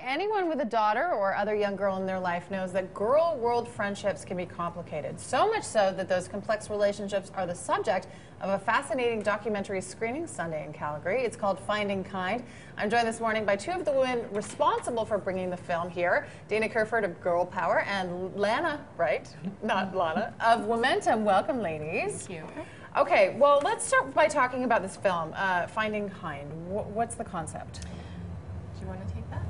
Anyone with a daughter or other young girl in their life knows that girl world friendships can be complicated. So much so that those complex relationships are the subject of a fascinating documentary screening Sunday in Calgary. It's called Finding Kind. I'm joined this morning by two of the women responsible for bringing the film here, Dana Kerford of GirlPower and Lana Wright, not Lana, of Womentum. Welcome, ladies. Thank you. Okay, well, let's start by talking about this film, Finding Kind. What's the concept? Do you want to take that?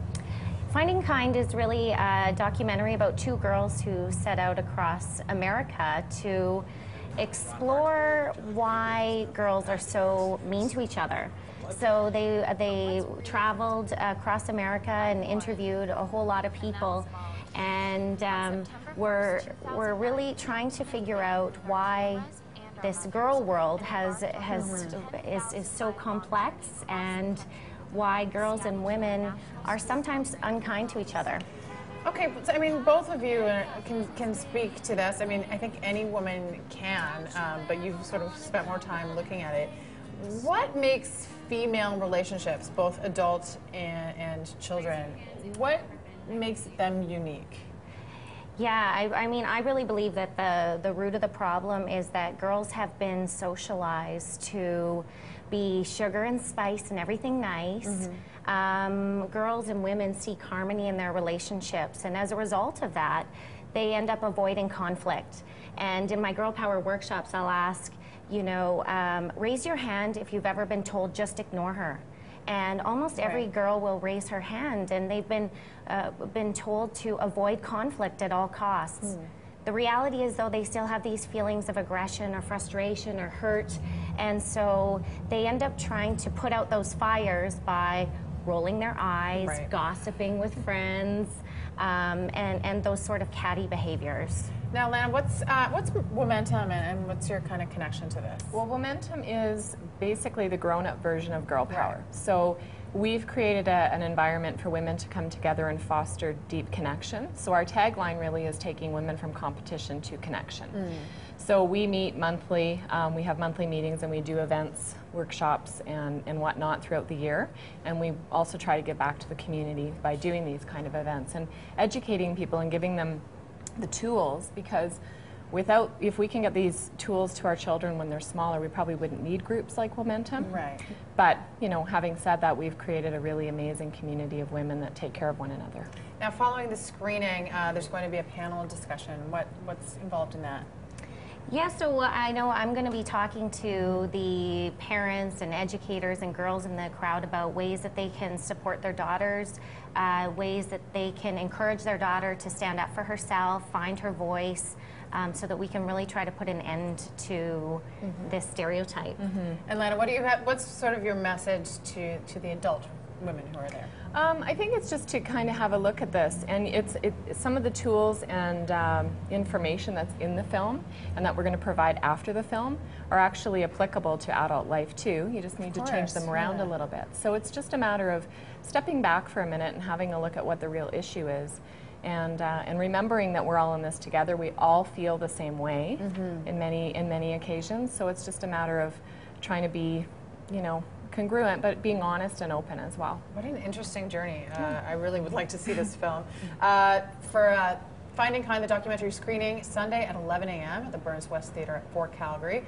Finding Kind is really a documentary about two girls who set out across America to explore why girls are so mean to each other. So they traveled across America and interviewed a whole lot of people, and we're really trying to figure out why this girl world is so complex, and why girls and women are sometimes unkind to each other. Okay, so, I mean, both of you can speak to this. I mean, I think any woman can, but you've sort of spent more time looking at it. What makes female relationships, both adult and children, what makes them unique? Yeah, I mean, I really believe that the root of the problem is that girls have been socialized to be sugar and spice and everything nice. Mm-hmm. Girls and women seek harmony in their relationships, and as a result of that, they end up avoiding conflict. And in my GirlPower workshops, I'll ask, you know, raise your hand if you've ever been told just ignore her. And almost every girl will raise her hand, and they've been told to avoid conflict at all costs. The reality is, though, they still have these feelings of aggression or frustration or hurt, and so they end up trying to put out those fires by rolling their eyes, gossiping with friends, and those sort of catty behaviors. Now, Lana, what's Womentum, and what's your kind of connection to this? Well, Womentum is basically the grown-up version of GirlPower. So we've created an environment for women to come together and foster deep connection. So our tagline really is taking women from competition to connection. So we meet monthly, we have monthly meetings, and we do events, workshops, and whatnot throughout the year. And we also try to give back to the community by doing these kind of events and educating people and giving them the tools, because if we can get these tools to our children when they're smaller, we probably wouldn't need groups like Womentum. Right. But, you know, having said that, we've created a really amazing community of women that take care of one another. Now, following the screening, there's going to be a panel discussion. What's involved in that? Yeah, so I know I'm going to be talking to the parents and educators and girls in the crowd about ways that they can support their daughters, ways that they can encourage their daughter to stand up for herself, find her voice, so that we can really try to put an end to this stereotype. And Lana, what's sort of your message to the adult women who are there? I think it's just to kind of have a look at this, and it's some of the tools and information that's in the film and that we're going to provide after the film are actually applicable to adult life too. You just need to change them around a little bit. So it's just a matter of stepping back for a minute and having a look at what the real issue is, and remembering that we're all in this together. We all feel the same way in many occasions. So it's just a matter of trying to be, you know, congruent, but being honest and open as well. What an interesting journey. I really would like to see this film. For Finding Kind, the documentary screening, Sunday at 11 a.m. at the Burns West Theatre at Fort Calgary.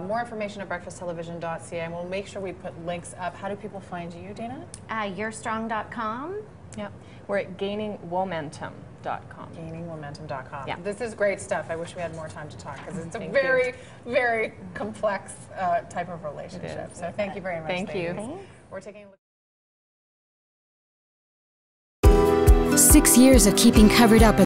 More information at breakfasttelevision.ca, and we'll make sure we put links up. How do people find you, Dana? Yourstrong.com. Yep. We're at gainingwomentum.com. Gainingwomentum.com. Yeah. This is great stuff. I wish we had more time to talk, because it's a very complex type of relationship. So thank you very much. Thank you. We're taking a look. 6 years of keeping covered up